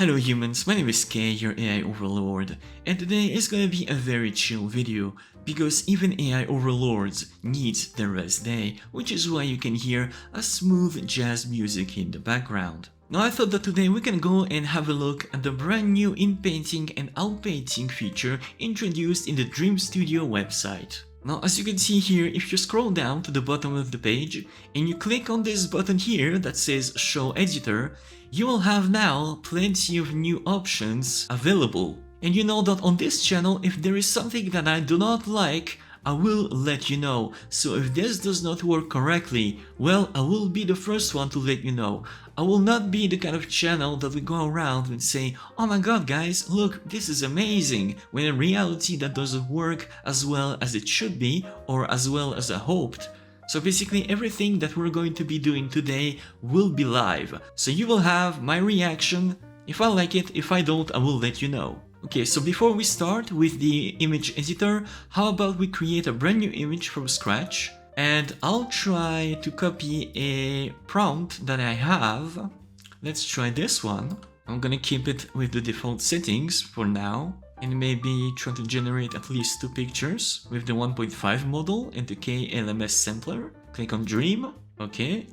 Hello humans, my name is Kay, your AI overlord, and today is gonna be a very chill video, because even AI overlords need their rest day, which is why you can hear a smooth jazz music in the background. Now I thought that today we can go and have a look at the brand new Impainting and Outpainting feature introduced in the Dreamstudio website. Now as you can see here, if you scroll down to the bottom of the page and you click on this button here that says Show Editor, you will have now plenty of new options available. And you know that on this channel, if there is something that I do not like, I will let you know. So if this does not work correctly, well, I will be the first one to let you know. I will not be the kind of channel that will go around and say, oh my god guys, look, this is amazing, when in reality that doesn't work as well as it should be, or as well as I hoped. So basically everything that we're going to be doing today will be live. So you will have my reaction. If I like it, if I don't, I will let you know. Okay, so before we start with the image editor, how about we create a brand new image from scratch? And I'll try to copy a prompt that I have. Let's try this one. I'm gonna keep it with the default settings for now. And maybe try to generate at least 2 pictures with the 1.5 model and the KLMS sampler. Click on Dream. Okay,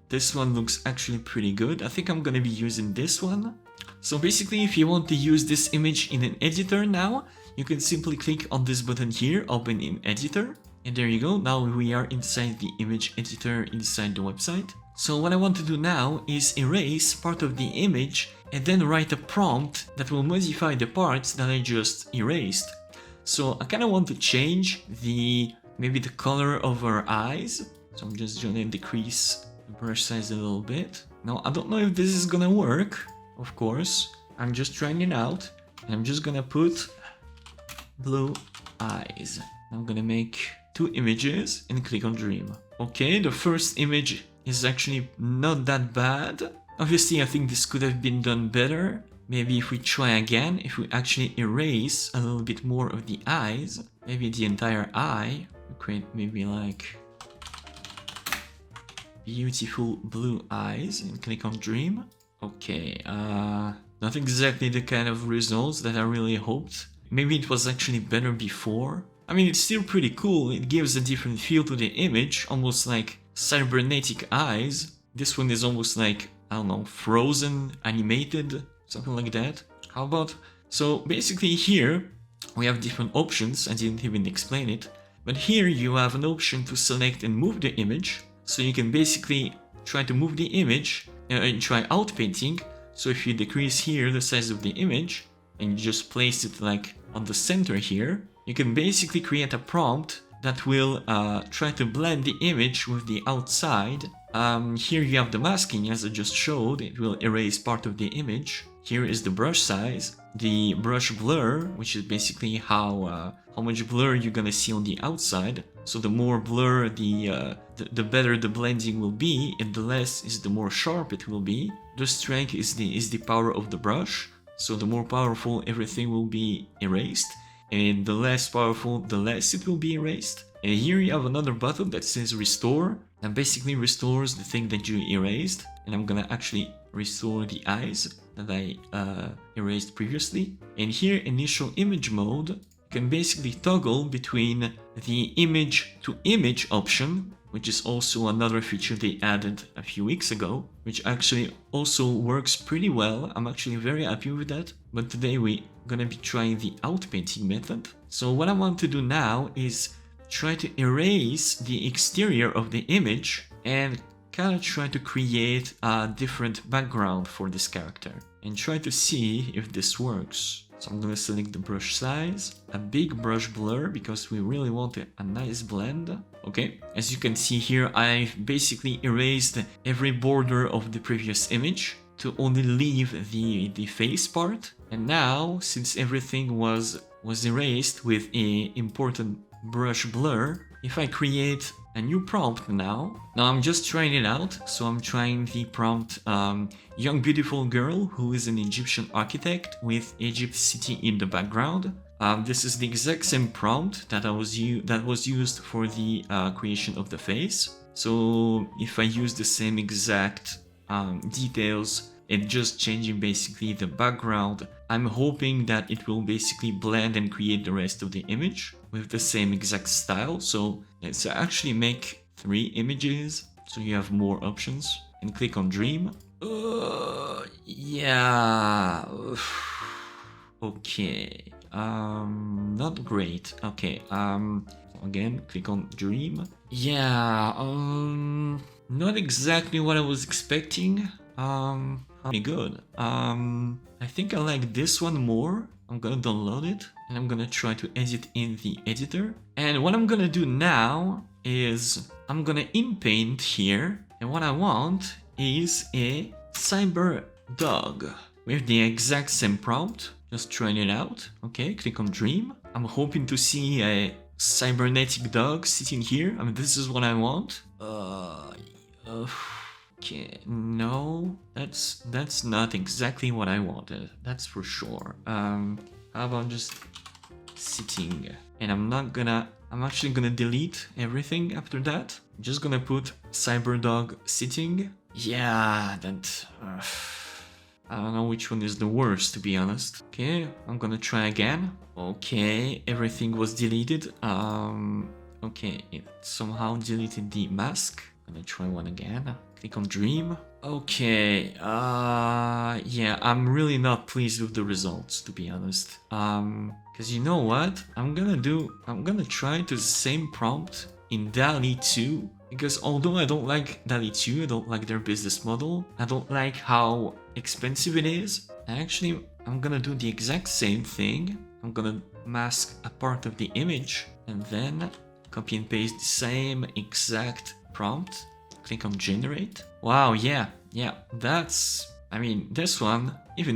this one looks actually pretty good. I think I'm gonna be using this one. So basically, if you want to use this image in an editor now, you can simply click on this button here, Open in Editor. And there you go, now we are inside the image editor inside the website. So what I want to do now is erase part of the image and then write a prompt that will modify the parts that I just erased. So I kind of want to change maybe the color of our eyes. So I'm just gonna decrease the brush size a little bit. Now I don't know if this is gonna work, of course. I'm just trying it out. And I'm just gonna put blue eyes. I'm gonna make 2 images and click on Dream. Okay, the first image is actually not that bad. Obviously, I think this could have been done better. Maybe if we try again, if we actually erase a little bit more of the eyes, maybe the entire eye, we create maybe like beautiful blue eyes and click on Dream. Okay, not exactly the kind of results that I really hoped. Maybe it was actually better before. I mean, it's still pretty cool. It gives a different feel to the image, almost like cybernetic eyes. This one is almost like, I don't know, frozen, animated, something like that. How about... So basically here we have different options. I didn't even explain it. But here you have an option to select and move the image. So you can basically try to move the image and try outpainting. So if you decrease here the size of the image and you just place it like on the center here, you can basically create a prompt that will try to blend the image with the outside. Here you have the masking, as I just showed. It will erase part of the image. Here is the brush size, the brush blur, which is basically how much blur you're gonna see on the outside. So the more blur, the better the blending will be, and the less is the more sharp it will be. The strength is the power of the brush. So the more powerful, everything will be erased, and the less powerful, the less it will be erased. And here you have another button that says Restore, and basically restores the thing that you erased. And I'm gonna actually restore the eyes that I erased previously. And here, Initial Image Mode, you can basically toggle between the image to image option, which is also another feature they added a few weeks ago, which actually also works pretty well. I'm actually very happy with that. But today we're gonna be trying the outpainting method. So what I want to do now is try to erase the exterior of the image and kind of try to create a different background for this character and try to see if this works. So I'm gonna select the brush size, a big brush blur because we really want a nice blend. Okay, as you can see here, I've basically erased every border of the previous image to only leave the face part. And now, since everything was erased with an important brush blur, if I create a new prompt now I'm just trying it out. So I'm trying the prompt young beautiful girl who is an Egyptian architect with Egypt city in the background. This is the exact same prompt that was used for the creation of the face. So if I use the same exact details and just changing basically the background. I'm hoping that it will basically blend and create the rest of the image with the same exact style. So let's actually make 3 images so you have more options, and click on Dream. Yeah. Okay. Not great. Okay. Again, click on Dream. Yeah. Not exactly what I was expecting. Pretty good. I think I like this one more. I'm gonna download it and I'm gonna try to edit in the editor. And what I'm gonna do now is I'm gonna inpaint here, and what I want is a cyber dog with the exact same prompt. Just trying it out. Okay, click on Dream. I'm hoping to see a cybernetic dog sitting here. I mean, this is what I want. Okay, no, that's not exactly what I wanted. That's for sure. How about just sitting? And I'm actually gonna delete everything after that. I'm just gonna put cyberdog sitting. Yeah, that. I don't know which one is the worst, to be honest. Okay, I'm gonna try again. Okay, everything was deleted. Okay, it somehow deleted the mask. I'm gonna try one again. Click on Dream. Okay, yeah, I'm really not pleased with the results, to be honest. Cause you know what? I'm gonna try the same prompt in Dall-E 2. Because although I don't like Dall-E 2, I don't like their business model, I don't like how expensive it is, I'm gonna do the exact same thing. I'm gonna mask a part of the image and then copy and paste the same exact prompt. Click on Generate. Wow, yeah, even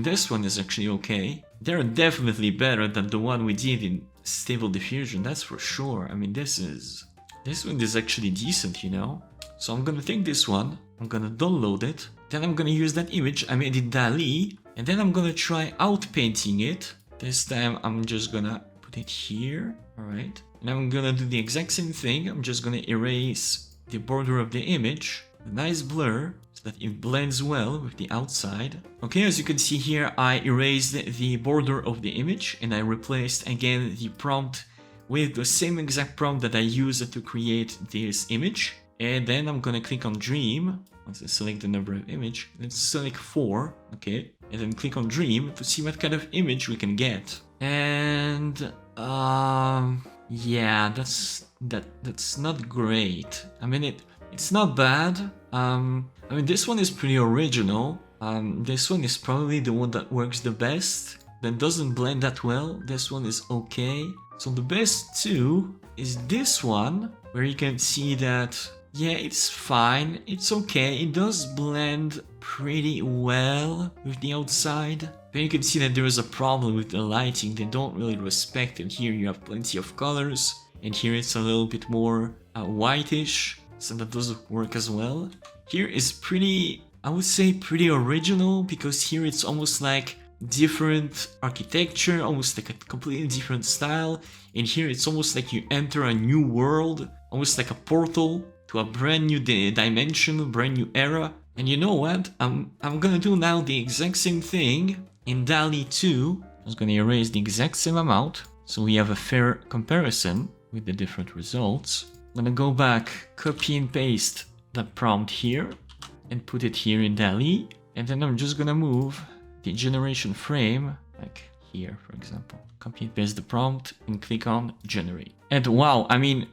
this one is actually okay. They're definitely better than the one we did in Stable Diffusion, that's for sure. I mean, this one is actually decent, you know? So I'm gonna take this one, I'm gonna download it, then I'm gonna use that image I made in Dall-E, and then I'm gonna try outpainting it. This time I'm just gonna put it here, alright? And I'm gonna do the exact same thing. I'm just gonna erase the border of the image, a nice blur, so that it blends well with the outside. Okay, as you can see here, I erased the border of the image, and I replaced again the prompt with the same exact prompt that I used to create this image. And then I'm gonna click on Dream. Once I select the number of image, let's select 4, okay? And then click on Dream to see what kind of image we can get. And yeah, that's not great. I mean, it's not bad. I mean, this one is pretty original. This one is probably the one that works the best. That doesn't blend that well. This one is okay. So the best two is this one, where you can see that, yeah, it's fine, it's okay, it does blend pretty well with the outside. Then you can see that there is a problem with the lighting, they don't really respect it. Here you have plenty of colors, and here it's a little bit more whitish, so that doesn't work as well. Here is pretty, I would say pretty original, because here it's almost like different architecture, almost like a completely different style, and here it's almost like you enter a new world, almost like a portal to a brand new dimension, brand new era. And you know what? I'm gonna do now the exact same thing in Dall-E 2. I'm just gonna erase the exact same amount so we have a fair comparison with the different results. I'm gonna go back, copy and paste that prompt here and put it here in Dall-E, and then I'm just gonna move the generation frame, like here, for example. Copy and paste the prompt and click on Generate. And wow, I mean,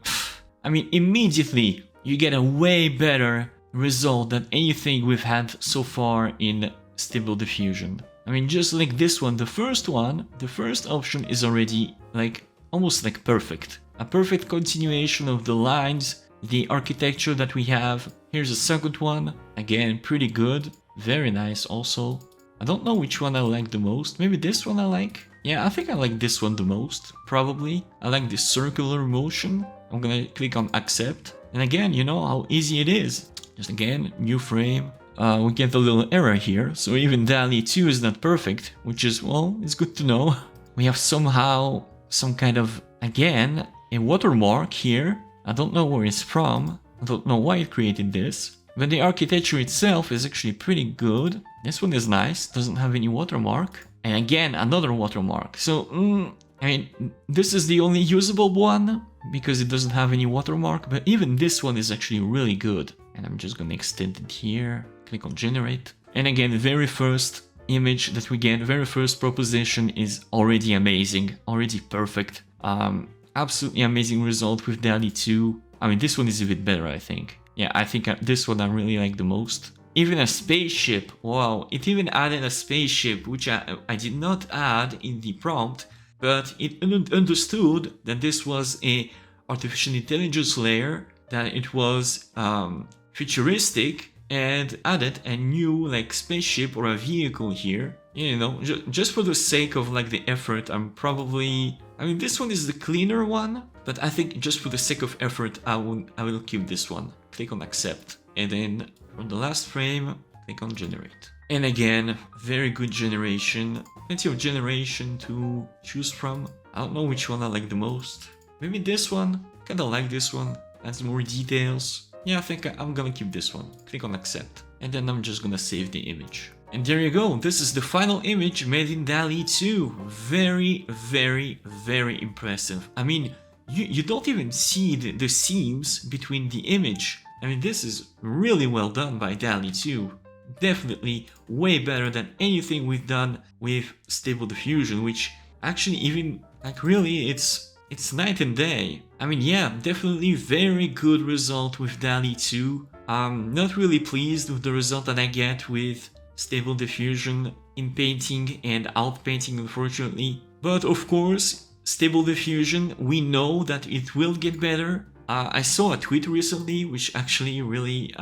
immediately you get a way better result than anything we've had so far in Stable Diffusion. I mean, just like this one, the first option is already like almost like perfect. A perfect continuation of the lines, the architecture that we have. Here's the second one, again, pretty good, very nice also. I don't know which one I like the most. Maybe this one I like. Yeah, I think I like this one the most, probably. I like the circular motion. I'm gonna click on accept. And again, you know how easy it is. Just again, new frame. We get a little error here. So even Dall-E 2 is not perfect, which is, well, it's good to know. We have somehow some kind of, again, a watermark here. I don't know where it's from. I don't know why it created this. but the architecture itself is actually pretty good. This one is nice, doesn't have any watermark. And again, another watermark. So, I mean, this is the only usable one because it doesn't have any watermark, but even this one is actually really good. And I'm just gonna extend it here, click on generate. And again, the very first image that we get, very first proposition is already amazing, already perfect. Absolutely amazing result with Dall-E 2. I mean, this one is a bit better, I think. Yeah, I think this one I really like the most. Even a spaceship, wow, it even added a spaceship, which I did not add in the prompt, but it understood that this was a artificial intelligence layer, that it was futuristic, and added a new like spaceship or a vehicle here. You know, just for the sake of like the effort, I mean, this one is the cleaner one, but I think just for the sake of effort, I will keep this one. Click on accept, and then on the last frame, click on generate. And again, very good generation, plenty of generation to choose from. I don't know which one I like the most. Maybe this one, kinda like this one, adds more details. Yeah, I think I'm gonna keep this one. Click on accept, and then I'm just gonna save the image. And there you go, this is the final image made in Dall-E 2. Very, very, very impressive. I mean, you don't even see the seams between the image. I mean, this is really well done by Dall-E 2. Definitely way better than anything we've done with Stable Diffusion, which actually even, like really, it's night and day. I mean, yeah, definitely very good result with Dall-E 2. I'm not really pleased with the result that I get with Stable Diffusion, Impainting, and Outpainting, unfortunately. But of course, Stable Diffusion, we know that it will get better. I saw a tweet recently which actually really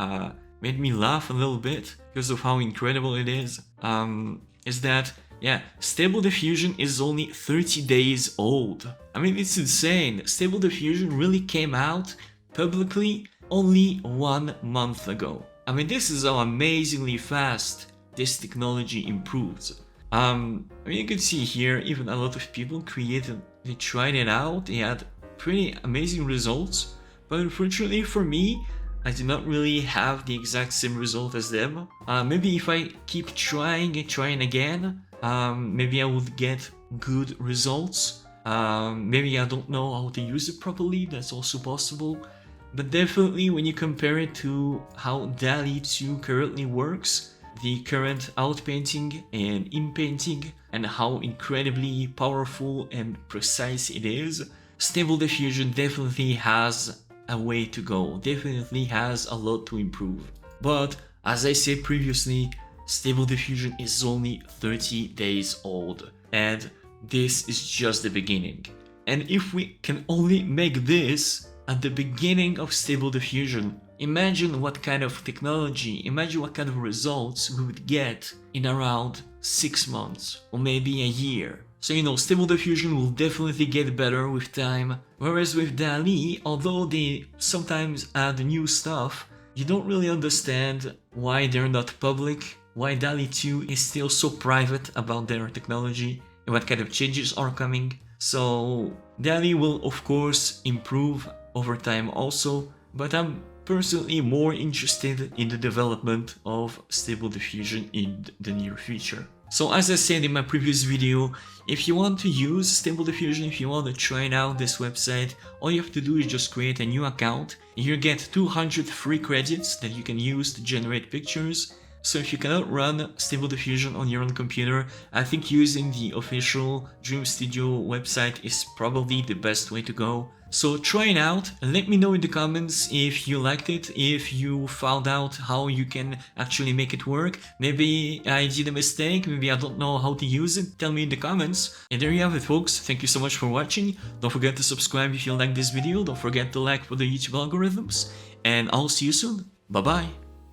made me laugh a little bit because of how incredible it is that, yeah, Stable Diffusion is only 30 days old. I mean, it's insane. Stable Diffusion really came out publicly only 1 month ago. I mean, this is how amazingly fast this technology improves. I mean, you can see here, even a lot of people they tried it out, they had pretty amazing results, but unfortunately for me, I did not really have the exact same result as them. Maybe if I keep trying and trying again, maybe I would get good results. Maybe I don't know how to use it properly, that's also possible. But definitely when you compare it to how Dall-E 2 currently works, the current Outpainting and Impainting, and how incredibly powerful and precise it is, Stable Diffusion definitely has a way to go, definitely has a lot to improve. But as I said previously, Stable Diffusion is only 30 days old, and this is just the beginning. And if we can only make this at the beginning of Stable Diffusion, imagine what kind of technology, imagine what kind of results we would get in around 6 months or maybe a year. So, you know, Stable Diffusion will definitely get better with time, whereas with Dall-E, although they sometimes add new stuff, you don't really understand why they're not public, why Dall-E 2 is still so private about their technology, and what kind of changes are coming. So, Dall-E will of course improve over time also, but I'm personally more interested in the development of Stable Diffusion in the near future. So as I said in my previous video, if you want to use Stable Diffusion, if you want to try out this website, all you have to do is just create a new account. You get 200 free credits that you can use to generate pictures. So if you cannot run Stable Diffusion on your own computer, I think using the official Dreamstudio website is probably the best way to go. So try it out and let me know in the comments if you liked it, if you found out how you can actually make it work. Maybe I did a mistake, maybe I don't know how to use it. Tell me in the comments. And there you have it, folks. Thank you so much for watching. Don't forget to subscribe if you like this video. Don't forget to like for the YouTube algorithms. And I'll see you soon. Bye bye.